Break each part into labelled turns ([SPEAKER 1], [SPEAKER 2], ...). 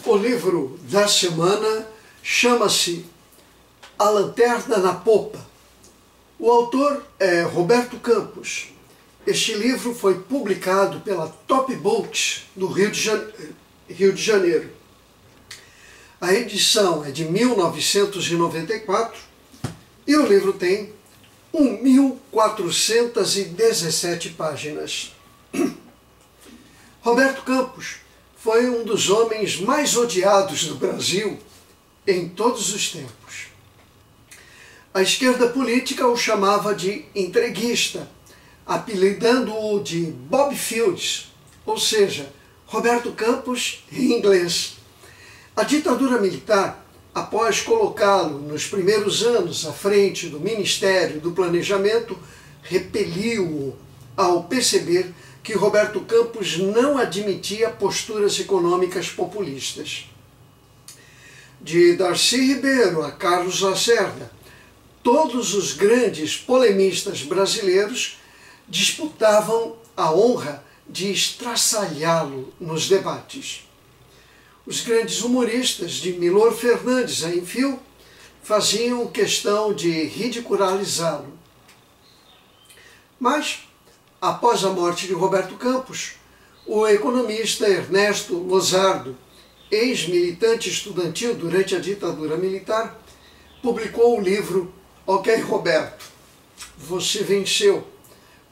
[SPEAKER 1] O livro da semana chama-se A Lanterna na Popa. O autor é Roberto Campos. Este livro foi publicado pela Top Books do Rio de Janeiro. A edição é de 1994 e o livro tem 1.417 páginas. Roberto Campos foi um dos homens mais odiados do Brasil em todos os tempos. A esquerda política o chamava de entreguista, apelidando-o de Bob Fields, ou seja, Roberto Campos em inglês. A ditadura militar, após colocá-lo nos primeiros anos à frente do Ministério do Planejamento, repeliu-o ao perceber que Roberto Campos não admitia posturas econômicas populistas. De Darcy Ribeiro a Carlos Lacerda, todos os grandes polemistas brasileiros disputavam a honra de estraçalhá-lo nos debates. Os grandes humoristas, de Milor Fernandes a Enfio, faziam questão de ridicularizá-lo. Mas, após a morte de Roberto Campos, o economista Ernesto Lozardo, ex-militante estudantil durante a ditadura militar, publicou o livro Ok, Roberto, Você Venceu,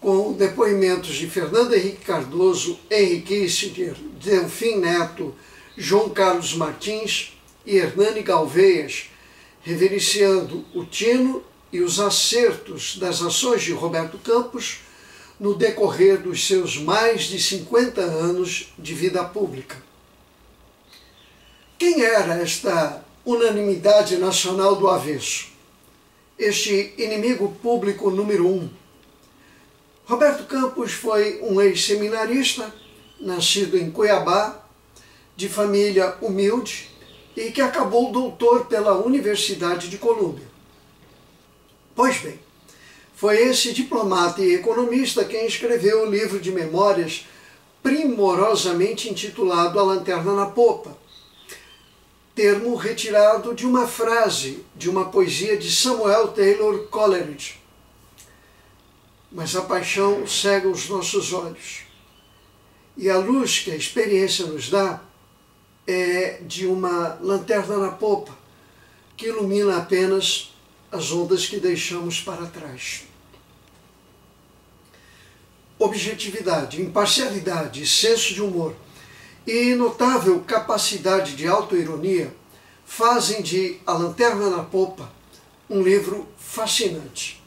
[SPEAKER 1] com depoimentos de Fernando Henrique Cardoso, Henrique Kissinger, Delfim Neto, João Carlos Martins e Hernani Galveias, reverenciando o tino e os acertos das ações de Roberto Campos no decorrer dos seus mais de 50 anos de vida pública. Quem era esta unanimidade nacional do avesso? Este inimigo público número 1. Roberto Campos foi um ex-seminarista, nascido em Cuiabá, de família humilde e que acabou doutor pela Universidade de Colômbia. Pois bem, foi esse diplomata e economista quem escreveu o livro de memórias primorosamente intitulado A Lanterna na Popa, termo retirado de uma frase de uma poesia de Samuel Taylor Coleridge. Mas a paixão cega os nossos olhos, e a luz que a experiência nos dá é de uma lanterna na popa, que ilumina apenas as ondas que deixamos para trás. Objetividade, imparcialidade, senso de humor e notável capacidade de autoironia fazem de A Lanterna na Popa um livro fascinante.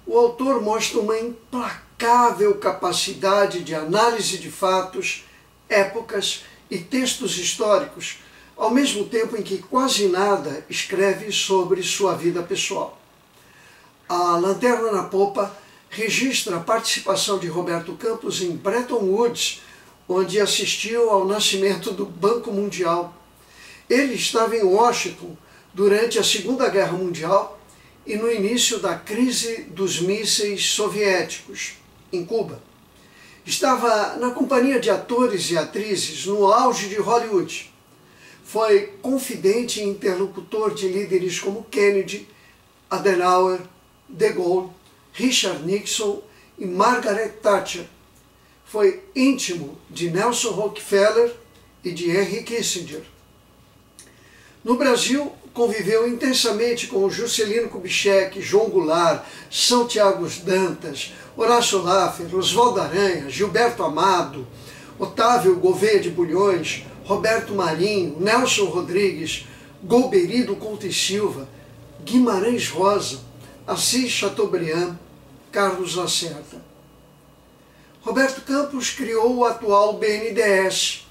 [SPEAKER 1] O autor mostra uma implacável capacidade de análise de fatos, épocas e textos históricos, ao mesmo tempo em que quase nada escreve sobre sua vida pessoal. A Lanterna na Popa registra a participação de Roberto Campos em Bretton Woods, onde assistiu ao nascimento do Banco Mundial. Ele estava em Washington durante a Segunda Guerra Mundial e no início da crise dos mísseis soviéticos, em Cuba. Estava na companhia de atores e atrizes no auge de Hollywood. Foi confidente e interlocutor de líderes como Kennedy, Adenauer, De Gaulle, Richard Nixon e Margaret Thatcher. Foi íntimo de Nelson Rockefeller e de Henry Kissinger. No Brasil, conviveu intensamente com Juscelino Kubitschek, João Goulart, São Tiago Dantas, Horácio Laffer, Oswaldo Aranha, Gilberto Amado, Otávio Gouveia de Bulhões, Roberto Marinho, Nelson Rodrigues, Golbery Couto e Silva, Guimarães Rosa, Assis Chateaubriand, Carlos Lacerda. Roberto Campos criou o atual BNDES,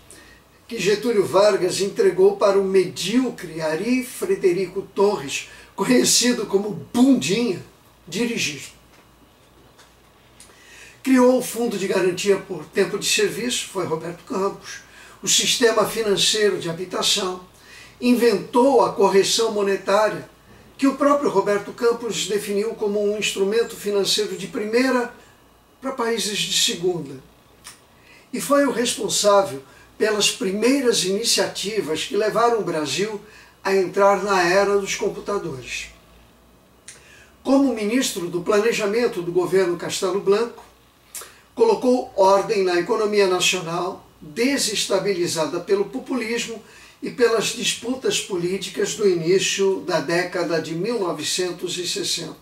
[SPEAKER 1] que Getúlio Vargas entregou para o medíocre Ari Frederico Torres, conhecido como Bundinha, dirigir. Criou o Fundo de Garantia por Tempo de Serviço, foi Roberto Campos, o Sistema Financeiro de Habitação, inventou a correção monetária, que o próprio Roberto Campos definiu como um instrumento financeiro de primeira para países de segunda. E foi o responsável pelas primeiras iniciativas que levaram o Brasil a entrar na era dos computadores. Como ministro do Planejamento do governo Castelo Branco, colocou ordem na economia nacional, desestabilizada pelo populismo e pelas disputas políticas do início da década de 1960.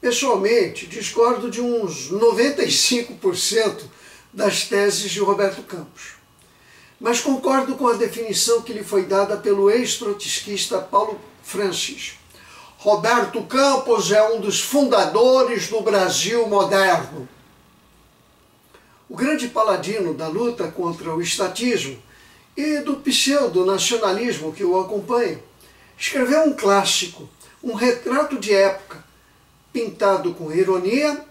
[SPEAKER 1] Pessoalmente, discordo de uns 95% das teses de Roberto Campos, mas concordo com a definição que lhe foi dada pelo ex-trotskista Paulo Francis. Roberto Campos é um dos fundadores do Brasil moderno. O grande paladino da luta contra o estatismo e do pseudo-nacionalismo que o acompanha, escreveu um clássico, um retrato de época, pintado com ironia,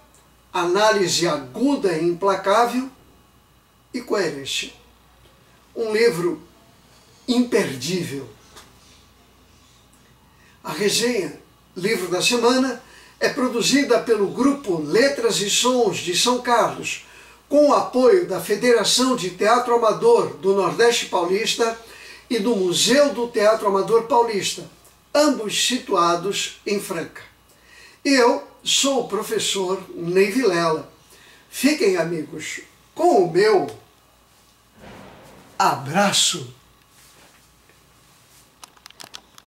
[SPEAKER 1] análise aguda e implacável e coerência. Um livro imperdível. A resenha Livro da Semana é produzida pelo Grupo Letras e Sons de São Carlos, com o apoio da Federação de Teatro Amador do Nordeste Paulista e do Museu do Teatro Amador Paulista, ambos situados em Franca. Eu sou o professor Ney Vilela. Fiquem, amigos, com o meu abraço.